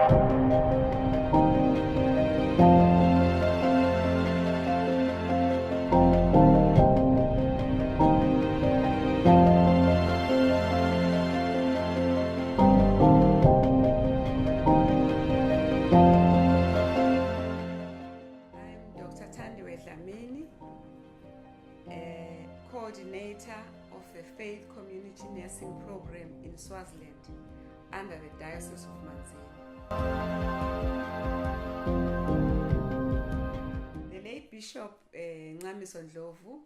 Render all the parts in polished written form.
Dr. Thandiwe Dlamini, coordinator of the Faith Community Nursing Program in Swaziland under the Diocese of Manzini. The late Bishop Ncamiso Ndlovu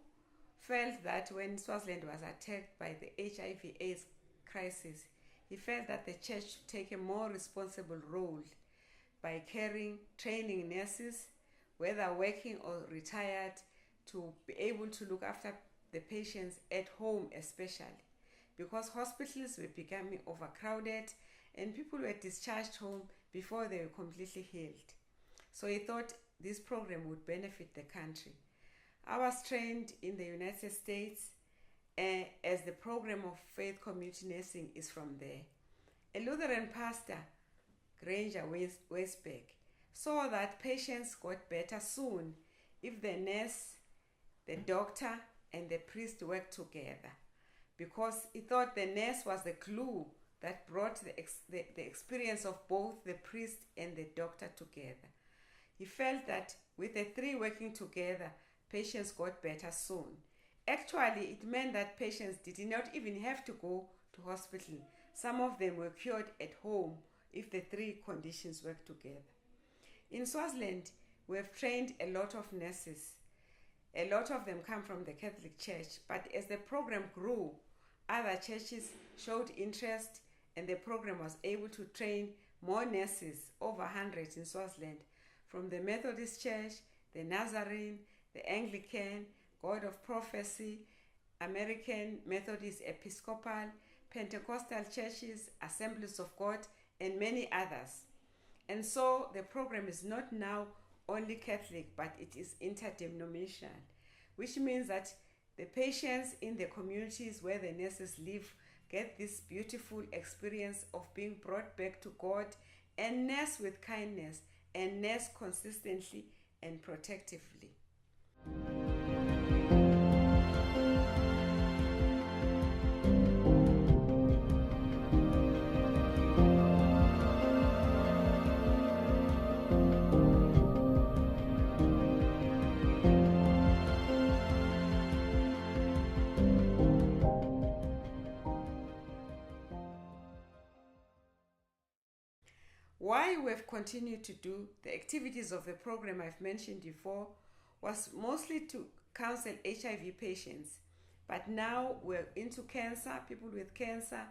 felt that when Swaziland was attacked by the HIV/AIDS crisis, he felt that the church should take a more responsible role by training nurses, whether working or retired, to be able to look after the patients at home, especially because hospitals were becoming overcrowded and people were discharged home before they were completely healed. So he thought this program would benefit the country. I was trained in the United States as the program of Faith Community Nursing is from there. A Lutheran pastor, Granger Westberg, saw that patients got better soon if the nurse, the doctor, and the priest worked together, because he thought the nurse was the glue that brought the experience of both the priest and the doctor together. He felt that with the three working together, patients got better soon. Actually, it meant that patients did not even have to go to hospital. Some of them were cured at home if the three conditions work together. In Swaziland, we have trained a lot of nurses. A lot of them come from the Catholic Church, but as the program grew, other churches showed interest and the program was able to train more nurses, over 100 in Swaziland, from the Methodist Church, the Nazarene, the Anglican, God of Prophecy, American Methodist Episcopal, Pentecostal churches, Assemblies of God, and many others. And so the program is not now only Catholic, but it is interdenominational, which means that the patients in the communities where the nurses live get this beautiful experience of being brought back to God and nurse with kindness and nurse consistently and protectively. Why we have continued to do the activities of the program I've mentioned before was mostly to counsel HIV patients. But now we're into cancer, people with cancer,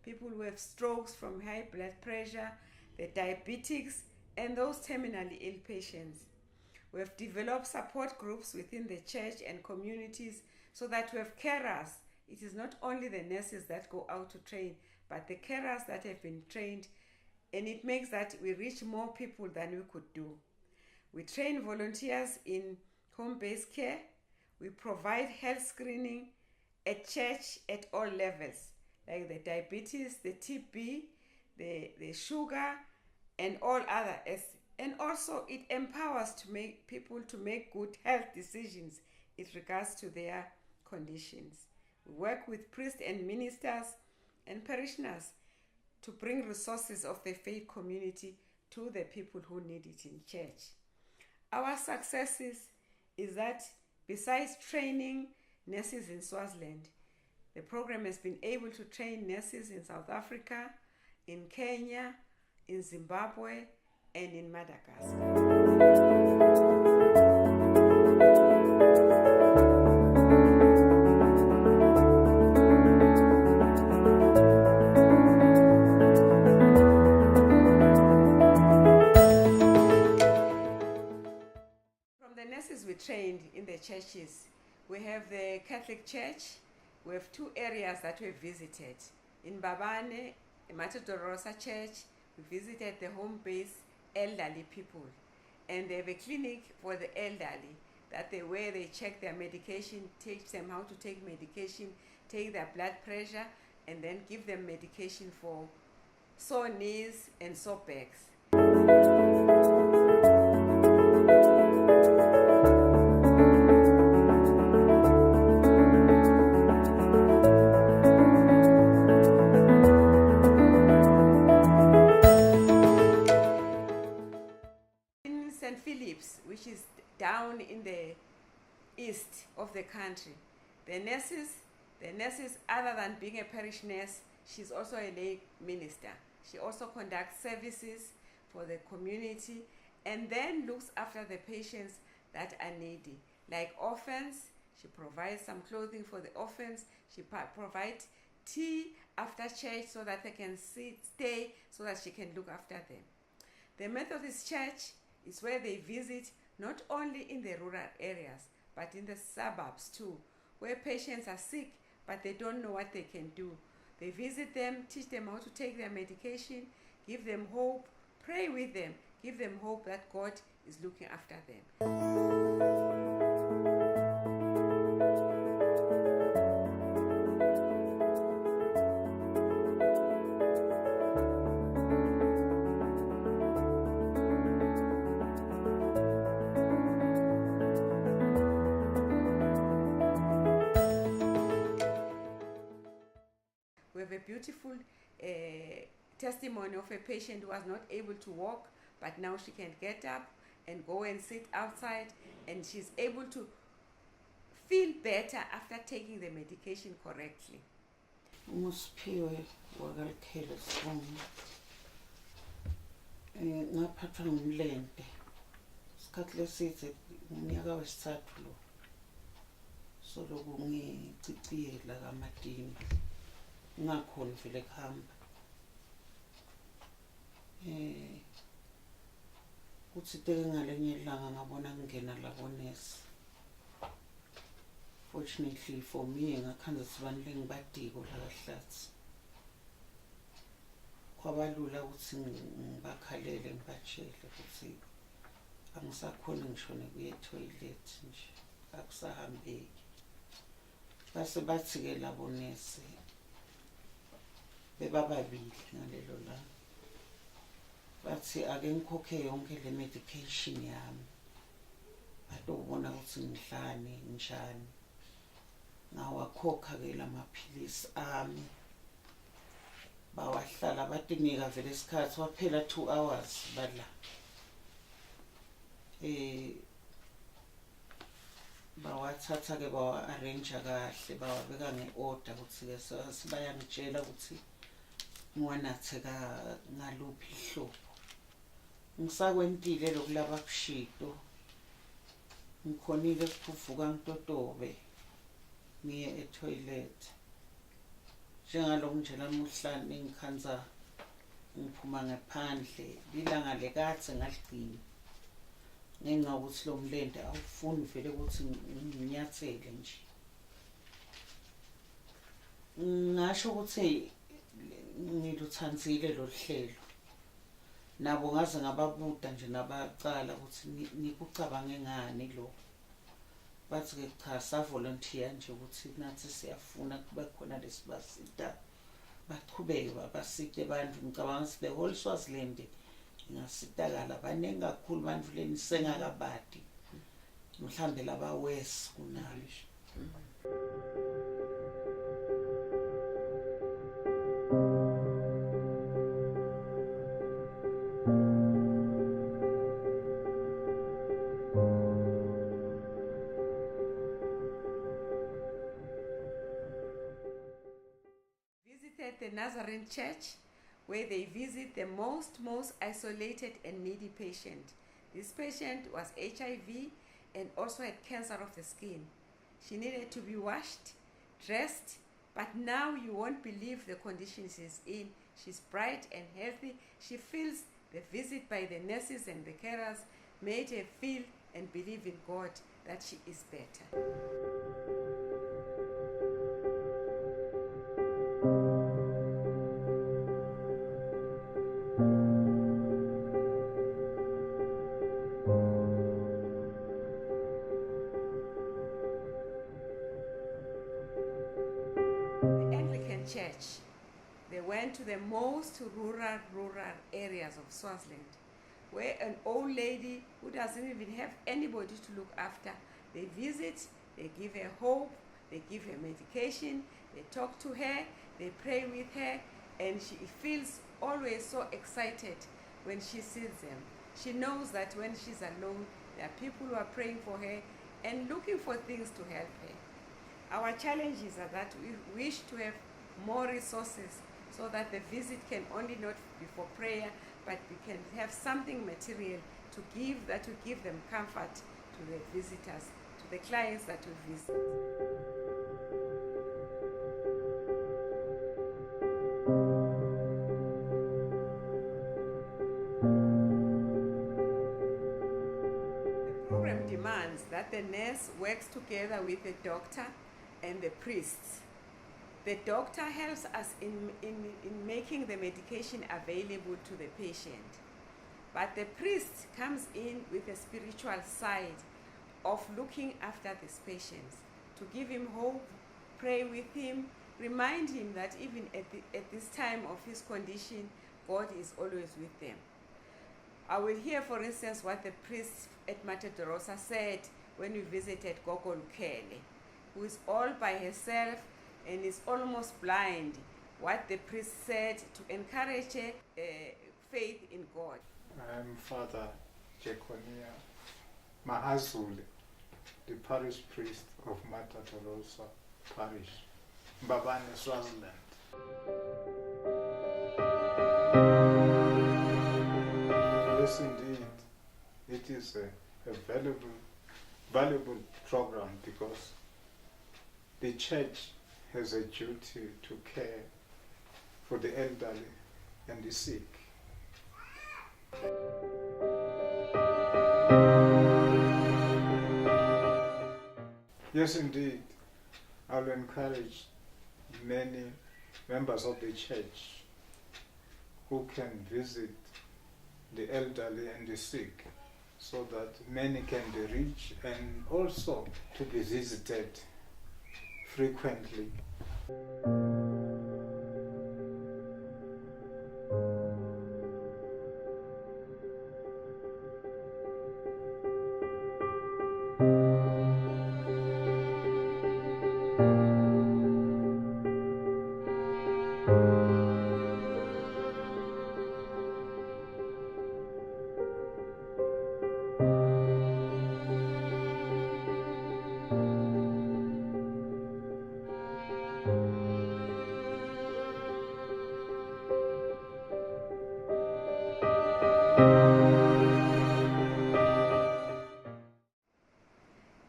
people with strokes from high blood pressure, the diabetics, and those terminally ill patients. We have developed support groups within the church and communities so that we have carers. It is not only the nurses that go out to train, but the carers that have been trained, and it makes that we reach more people than we could do. We train volunteers in home-based care. We provide health screening at church at all levels, like the diabetes, the TB, the sugar, and all other. And also it empowers people to make good health decisions in regards to their conditions. We work with priests and ministers and parishioners to bring resources of the faith community to the people who need it in church. Our successes is that besides training nurses in Swaziland, the program has been able to train nurses in South Africa, in Kenya, in Zimbabwe, and in Madagascar. We trained in the churches. We have the Catholic Church. We have two areas that we visited. In Babane, the Mater Dolorosa Church, we visited the home-based elderly people. And they have a clinic for the elderly where they check their medication, teach them how to take medication, take their blood pressure, and then give them medication for sore knees and sore backs. Which is down in the east of the country. The nurses, other than being a parish nurse, she's also a lay minister. She also conducts services for the community and then looks after the patients that are needy. Like orphans, she provides some clothing for the orphans. She provides tea after church so that they can stay, so that she can look after them. The Methodist Church is where they visit, not only in the rural areas, but in the suburbs too, where patients are sick, but they don't know what they can do. They visit them, teach them how to take their medication, give them hope, pray with them, give them hope that God is looking after them. We have a beautiful testimony of a patient who was not able to walk, but now she can get up and go and sit outside, and she's able to feel better after taking the medication correctly. Musiphiwe wakalikhele Sibongo. Ngaphathwa ngumlente. Isikhathi lesithe umnyaka wesithathu lo. Soloku ngiciciyela kaMadimba. Ngakhona vele kuhamba. Kuthi teke ngalenye ilanga ngabona ngena labonesi. Fortunately for me, ngakhanza sibanile ngibadiko la kaHlatsi. Kwabalula ukuthi ngibakhalele ngibatshele ukuthi angisakhona ngisho nekuye toilet nje, akusahambeki. Base bathi ke labonesi bebababili ngalelo langa. Bathi ake ngikhokhe yonke le medication yami. Batobona ukuthi ngidlani njani. Ngawakhokha ke lamaphilisi ami. Bawahlala batinika vele isikhathi waphela 2 hours badla. Bawathatha ke bawa arrange kahle, bawabeka ngeorder ukuthi ke sibayangitshela ukuthi ngiwanathe ngaluphi ihlobo. Ngisakwentile lokulaba kushito. Ngikhonile ukuvuka ngitotobe ngiye etoilet. Njengalo nje lamuhlanje ngikhanza ngiphuma ngaphandle ilanga lekathe ngaligcina. Ngenxa ukuthi lo mlente awufuni vele ukuthi nginyathele nje. Ngasho ukuthi ngiluthandzile lo hlelo. Nabo ngaze ngababuda nje nabacala ukuthi nikucabange ngani lo. Bathi ke cha sa volunteer nje ukuthi nathi siyafuna kube khona lesibasida. Baqhubeke babaside abantu ngicabanga sibe whole Swaziland ngasitakala baningi kakhulu abantu leni sengakabadi. Mhlambe laba west kunalo. The Nazarene Church, where they visit the most isolated and needy patient. This patient was HIV and also had cancer of the skin. She needed to be washed, dressed, but now you won't believe the condition she's in. She's bright and healthy. She feels the visit by the nurses and the carers made her feel and believe in God that she is better. Church. They went to the most rural areas of Swaziland, where an old lady who doesn't even have anybody to look after, they visit, they give her hope, they give her medication, they talk to her, they pray with her, and she feels always so excited when she sees them. She knows that when she's alone, there are people who are praying for her and looking for things to help her. Our challenges are that we wish to have more resources so that the visit can only not be for prayer, but we can have something material to give that will give them comfort to the visitors, to the clients that will visit. The program demands that the nurse works together with the doctor and the priests. The doctor helps us in making the medication available to the patient. But the priest comes in with a spiritual side of looking after these patients, to give him hope, pray with him, remind him that even at this time of his condition, God is always with them. I will hear, for instance, what the priest at Matadorosa said when we visited Gogo Lukele, who is all by herself and is almost blind. What the priest said to encourage her faith in God. I'm Father Jekonia Mahazule, the parish priest of Matadorosa Parish, Mbabane, Swaziland. Yes, indeed, it is a valuable program, because the church has a duty to care for the elderly and the sick. Yes, indeed, I'll encourage many members of the church who can visit the elderly and the sick, so that many can be reached and also to be visited frequently.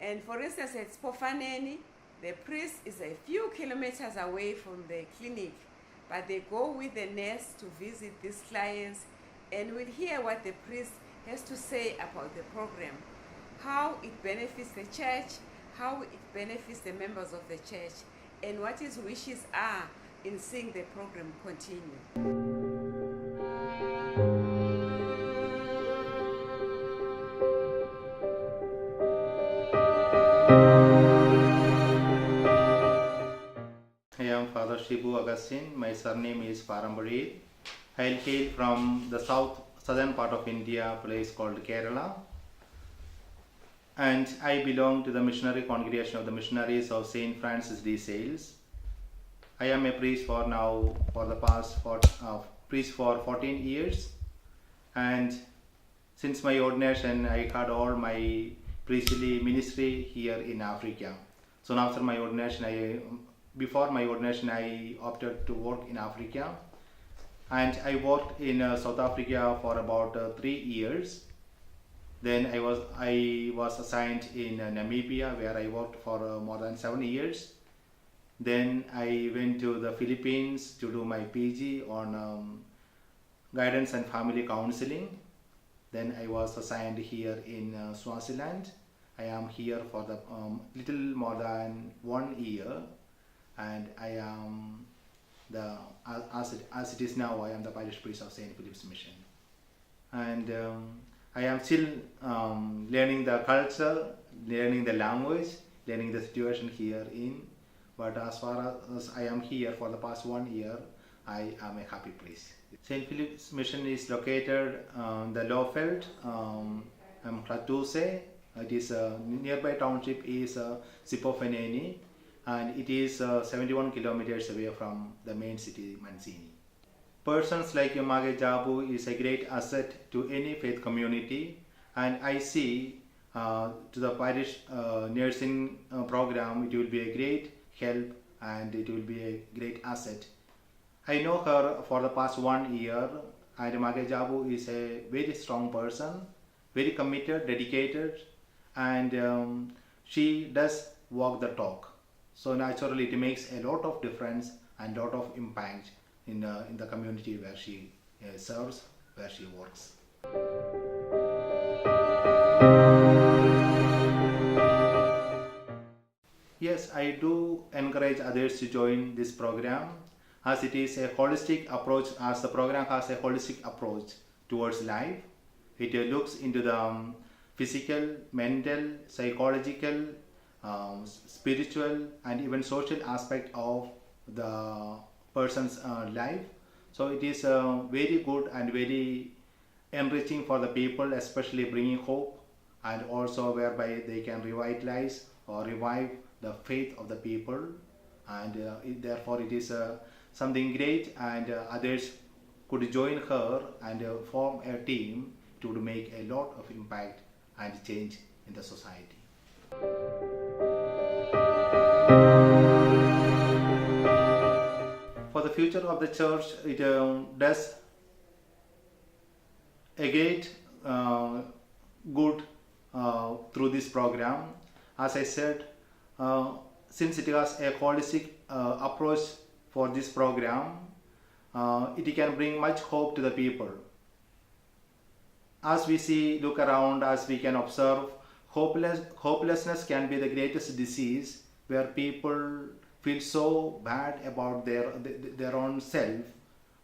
And for instance, at Spofaneni, the priest is a few kilometers away from the clinic, but they go with the nurse to visit these clients, and we'll hear what the priest has to say about the program, how it benefits the church, how it benefits the members of the church, and what his wishes are in seeing the program continue. I am Father Shibu Augustine. My surname is Parambari. I hail from the southern part of India, a place called Kerala. And I belong to the missionary congregation of the missionaries of St. Francis de Sales. I am a priest for 14 years. And since my ordination, I had all my priestly ministry here in Africa. So after my ordination, before my ordination, I opted to work in Africa, and I worked in South Africa for about 3 years. Then I was assigned in Namibia, where I worked for more than 7 years. Then I went to the Philippines to do my PG on guidance and family counseling. Then I was assigned here in Swaziland. I am here for the little more than 1 year. And I am as it is now, I am the parish priest of St. Philip's Mission. And I am still learning the culture, learning the language, learning the situation here in. But as far as I am here for the past 1 year, I am a happy priest. St. Philip's Mission is located the Lowveld, Klatuse. It is nearby township is Sipofeneni, and it is 71 kilometers away from the main city Mancini. Persons like Mage Jabu is a great asset to any faith community, and I see to the parish nursing program it will be a great help and it will be a great asset. I know her for the past 1 year, and Mage Jabu is a very strong person, very committed, dedicated, and she does walk the talk. So naturally it makes a lot of difference and lot of impact in the community where she serves, where she works. Yes, I do encourage others to join this program, as it is a holistic approach, as the program has a holistic approach towards life. It looks into the physical, mental, psychological, spiritual and even social aspect of the person's life. So it is very good and very enriching for the people, especially bringing hope, and also whereby they can revitalize or revive the faith of the people, and therefore it is something great, and others could join her and form a team to make a lot of impact and change in the society. For the future of the church, it does a great good through this program. As I said, since it has a holistic approach for this program, it can bring much hope to the people. As we see, look around, as we can observe, hopelessness can be the greatest disease, where people feel so bad about their own self.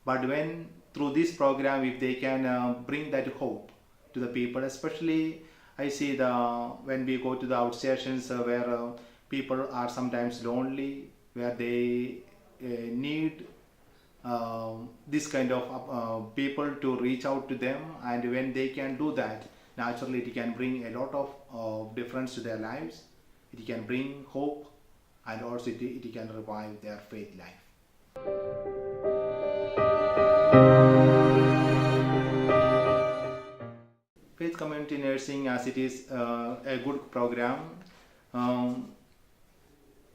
But when through this program, if they can bring that hope to the people, especially I see when we go to the outstations where people are sometimes lonely, where they need this kind of people to reach out to them, and when they can do that, naturally it can bring a lot of difference to their lives. It can bring hope, and also it can revive their faith life. Faith community nursing, as it is a good program,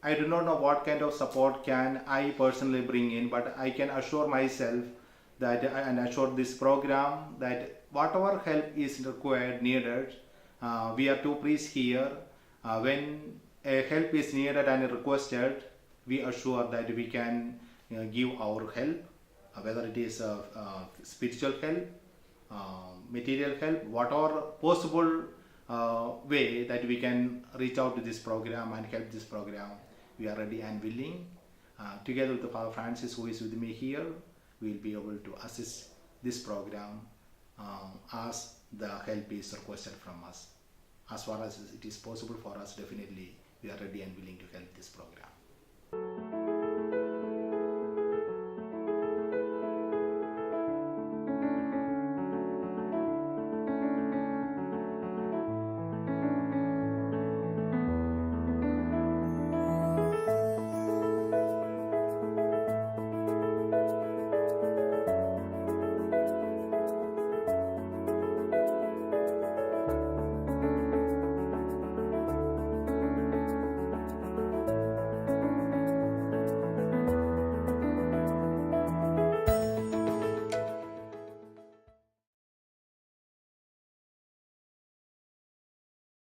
I do not know what kind of support can I personally bring in, but I can assure myself that, and assure this program, that whatever help is required, needed, we are two priests here. When a help is needed and requested, we assure that we can give our help, whether it is spiritual help, material help, whatever possible way that we can reach out to this program and help this program. We are ready and willing. Together with Father Francis, who is with me here, we will be able to assist this program as the help is requested from us. As far as it is possible for us, definitely we are ready and willing to help this program.